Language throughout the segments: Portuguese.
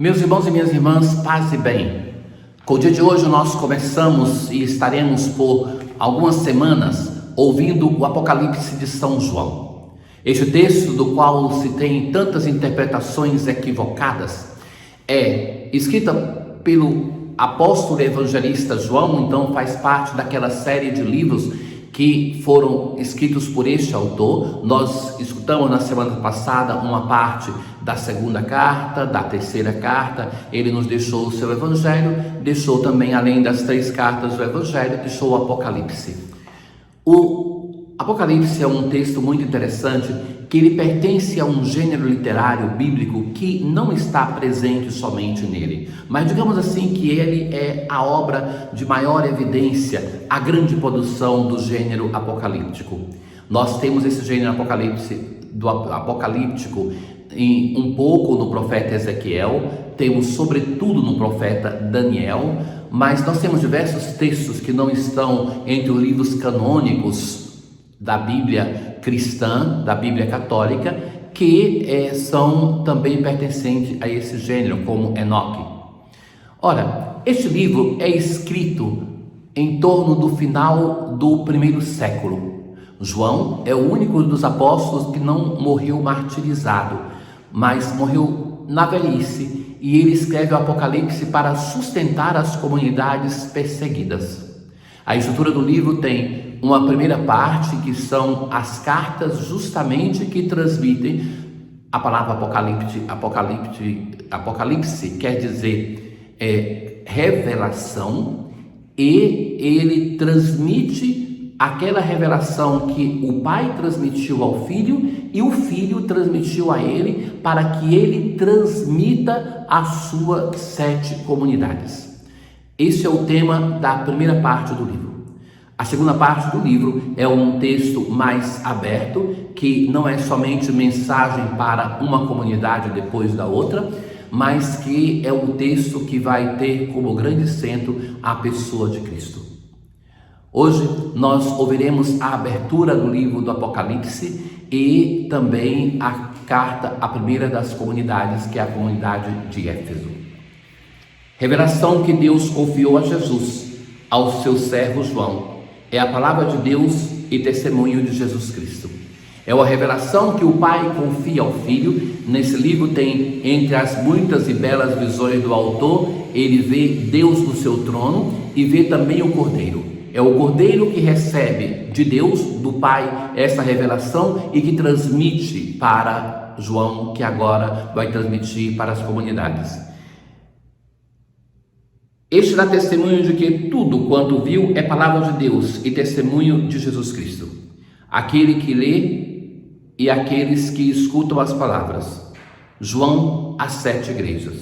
Meus irmãos e minhas irmãs, paz e bem. Com o dia de hoje nós começamos e estaremos por algumas semanas ouvindo o Apocalipse de São João. Este texto, do qual se tem tantas interpretações equivocadas, é escrita pelo apóstolo evangelista João, então faz parte daquela série de livros que foram escritos por este autor. Nós escutamos na semana passada uma parte da segunda carta, da terceira carta. Ele nos deixou o seu evangelho, deixou também, além das 3 cartas do evangelho, deixou o Apocalipse. O Apocalipse é um texto muito interessante, que ele pertence a um gênero literário bíblico que não está presente somente nele, mas digamos assim que ele é a obra de maior evidência, a grande produção do gênero apocalíptico. Nós temos esse gênero apocalíptico um pouco no profeta Ezequiel, temos sobretudo no profeta Daniel, mas nós temos diversos textos que não estão entre os livros canônicos da Bíblia cristã, da Bíblia católica, que são também pertencentes a esse gênero, como Enoque. Ora, este livro é escrito em torno do final do primeiro século. João é o único dos apóstolos que não morreu martirizado, mas morreu na velhice, e ele escreve o Apocalipse para sustentar as comunidades perseguidas. A estrutura do livro tem uma primeira parte, que são as cartas justamente que transmitem a palavra Apocalipse quer dizer revelação, e ele transmite aquela revelação que o Pai transmitiu ao Filho e o Filho transmitiu a ele, para que ele transmita às suas 7 comunidades. Esse é o tema da primeira parte do livro. A segunda parte do livro é um texto mais aberto, que não é somente mensagem para uma comunidade depois da outra, mas que é um texto que vai ter como grande centro a pessoa de Cristo. Hoje nós ouviremos a abertura do livro do Apocalipse e também a primeira das comunidades, que é a comunidade de Éfeso. Revelação que Deus confiou a Jesus, ao seu servo João, é a palavra de Deus e testemunho de Jesus Cristo. É uma revelação que o Pai confia ao Filho. Nesse livro tem, entre as muitas e belas visões do autor, ele vê Deus no seu trono e vê também o Cordeiro. É o Cordeiro que recebe de Deus, do Pai, essa revelação e que transmite para João, que agora vai transmitir para as comunidades. Este dá testemunho de que tudo quanto viu é palavra de Deus e testemunho de Jesus Cristo. Aquele que lê e aqueles que escutam as palavras. João às 7 igrejas.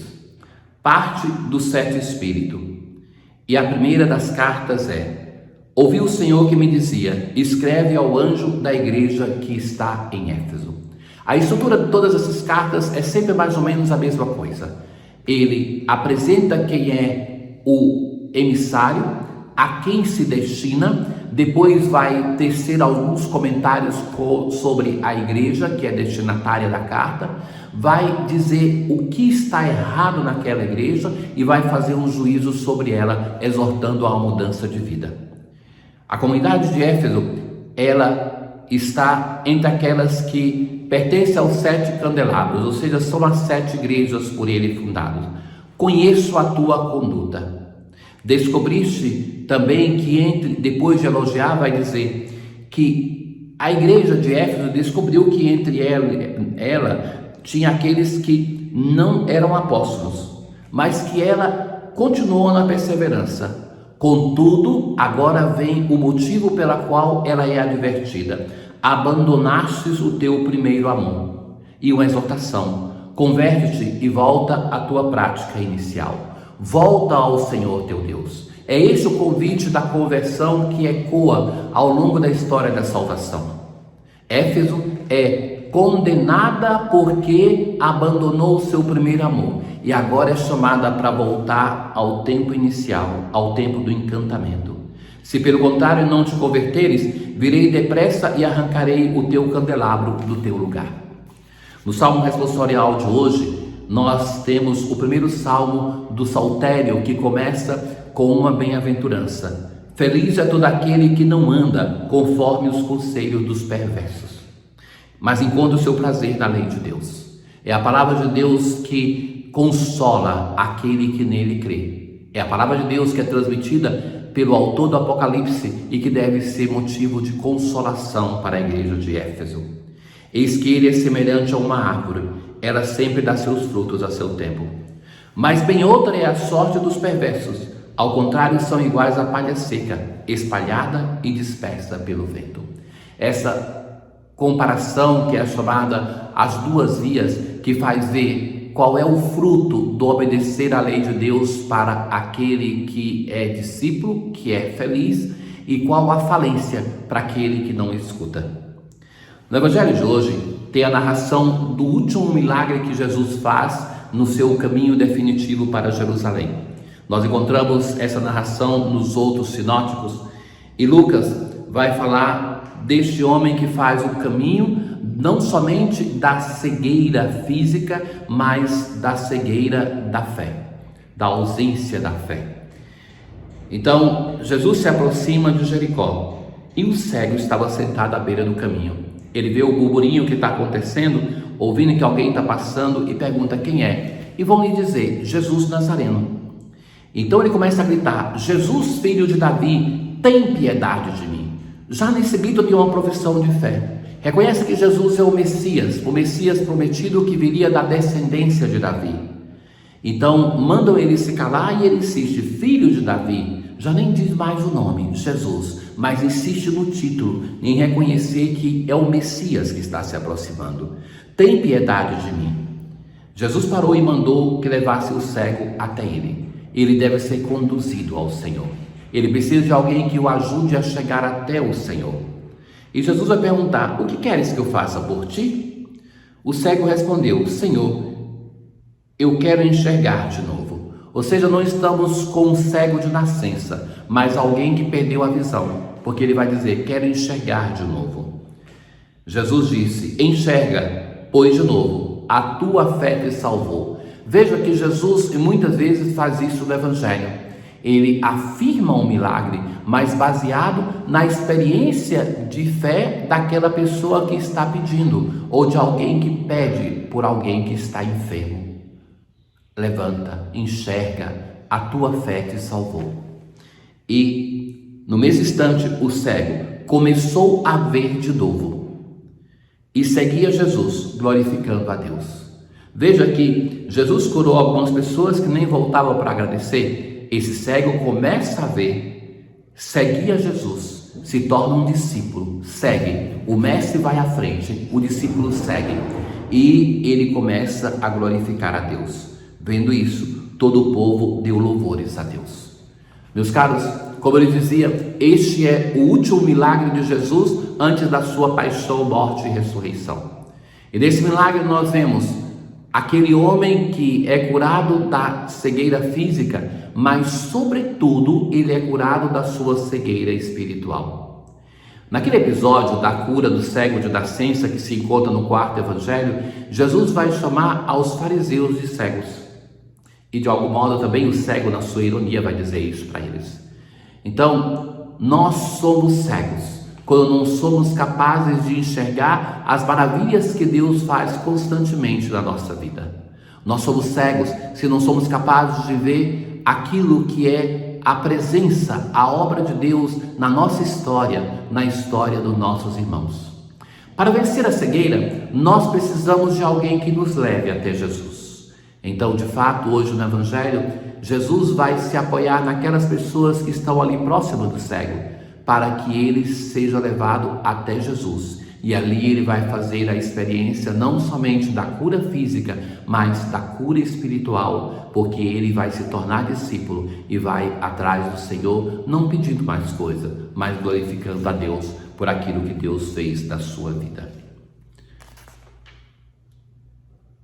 Parte do 7 Espírito. E a primeira das cartas é: ouvi o Senhor que me dizia, escreve ao anjo da igreja que está em Éfeso. A estrutura de todas essas cartas é sempre mais ou menos a mesma coisa. Ele apresenta quem é o emissário, a quem se destina, depois vai tecer alguns comentários sobre a igreja, que é destinatária da carta, vai dizer o que está errado naquela igreja e vai fazer um juízo sobre ela, exortando a uma mudança de vida. A comunidade de Éfeso, ela está entre aquelas que pertencem aos 7 candelabros, ou seja, são as 7 igrejas por ele fundadas. Conheço a tua conduta. Descobriste também que depois de elogiar, vai dizer que a igreja de Éfeso descobriu que entre ela tinha aqueles que não eram apóstolos, mas que ela continuou na perseverança. Contudo, agora vem o motivo pela qual ela é advertida: abandonastes o teu primeiro amor. E uma exortação: converte-te e volta à tua prática inicial. Volta ao Senhor teu Deus. É esse o convite da conversão que ecoa ao longo da história da salvação. Éfeso é condenada porque abandonou o seu primeiro amor e agora é chamada para voltar ao tempo inicial, ao tempo do encantamento. Se pelo contrário não te converteres, virei depressa e arrancarei o teu candelabro do teu lugar. No Salmo responsorial de hoje, nós temos o primeiro salmo do Saltério, que começa com uma bem-aventurança. Feliz é todo aquele que não anda conforme os conselhos dos perversos, mas encontra o seu prazer na lei de Deus. É a palavra de Deus que consola aquele que nele crê. É a palavra de Deus que é transmitida pelo autor do Apocalipse e que deve ser motivo de consolação para a igreja de Éfeso. Eis que ele é semelhante a uma árvore, ela sempre dá seus frutos a seu tempo. Mas bem outra é a sorte dos perversos, ao contrário, são iguais à palha seca, espalhada e dispersa pelo vento. Essa comparação, que é chamada as duas vias, que faz ver qual é o fruto do obedecer à lei de Deus para aquele que é discípulo, que é feliz, e qual a falência para aquele que não escuta. No Evangelho de hoje tem a narração do último milagre que Jesus faz no seu caminho definitivo para Jerusalém. Nós encontramos essa narração nos outros sinóticos e Lucas vai falar deste homem que faz o caminho não somente da cegueira física, mas da cegueira da fé, da ausência da fé. Então, Jesus se aproxima de Jericó e o cego estava sentado à beira do caminho. Ele vê o burburinho que está acontecendo, ouvindo que alguém está passando e pergunta quem é. E vão lhe dizer, Jesus Nazareno. Então ele começa a gritar, Jesus, filho de Davi, tem piedade de mim. Já nesse grito tem uma profissão de fé. Reconhece que Jesus é o Messias prometido que viria da descendência de Davi. Então mandam ele se calar e ele insiste, filho de Davi. Já nem diz mais o nome, Jesus, mas insiste no título, em reconhecer que é o Messias que está se aproximando. Tem piedade de mim. Jesus parou e mandou que levasse o cego até ele. Ele deve ser conduzido ao Senhor. Ele precisa de alguém que o ajude a chegar até o Senhor. E Jesus vai perguntar, o que queres que eu faça por ti? O cego respondeu, Senhor, eu quero enxergar de novo. Ou seja, não estamos com um cego de nascença, mas alguém que perdeu a visão, porque ele vai dizer, quero enxergar de novo. Jesus disse, enxerga, pois de novo, a tua fé te salvou. Veja que Jesus muitas vezes faz isso no Evangelho. Ele afirma um milagre, mas baseado na experiência de fé daquela pessoa que está pedindo, ou de alguém que pede por alguém que está enfermo. Levanta, enxerga, a tua fé te salvou. E no mesmo instante o cego começou a ver de novo e seguia Jesus, glorificando a Deus. Veja que Jesus curou algumas pessoas que nem voltavam para agradecer. Esse cego começa a ver, seguia Jesus, se torna um discípulo, segue. O mestre vai à frente, o discípulo segue e ele começa a glorificar a Deus. Vendo isso, todo o povo deu louvores a Deus. Meus caros, como ele dizia, este é o último milagre de Jesus antes da sua paixão, morte e ressurreição. E nesse milagre nós vemos aquele homem que é curado da cegueira física, mas sobretudo ele é curado da sua cegueira espiritual. Naquele episódio da cura do cego de nascença que se encontra no quarto evangelho, Jesus vai chamar aos fariseus de cegos. E de algum modo também o cego, na sua ironia, vai dizer isso para eles. Então, nós somos cegos quando não somos capazes de enxergar as maravilhas que Deus faz constantemente na nossa vida. Nós somos cegos se não somos capazes de ver aquilo que é a presença, a obra de Deus na nossa história, na história dos nossos irmãos. Para vencer a cegueira, nós precisamos de alguém que nos leve até Jesus. Então, de fato, hoje no Evangelho, Jesus vai se apoiar naquelas pessoas que estão ali próximo do cego, para que ele seja levado até Jesus. E ali ele vai fazer a experiência não somente da cura física, mas da cura espiritual, porque ele vai se tornar discípulo e vai atrás do Senhor, não pedindo mais coisa, mas glorificando a Deus por aquilo que Deus fez na sua vida.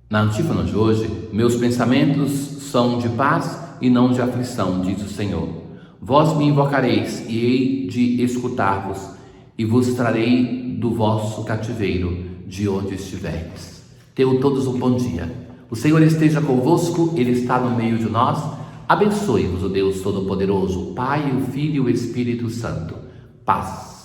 Na antífona de hoje, meus pensamentos são de paz e não de aflição, diz o Senhor. Vós me invocareis e hei de escutar-vos e vos trarei do vosso cativeiro, de onde estiverdes. Tenham todos um bom dia, O Senhor esteja convosco, Ele está no meio de nós. Abençoe-vos o Deus Todo-Poderoso, o Pai, o Filho e o Espírito Santo. Paz.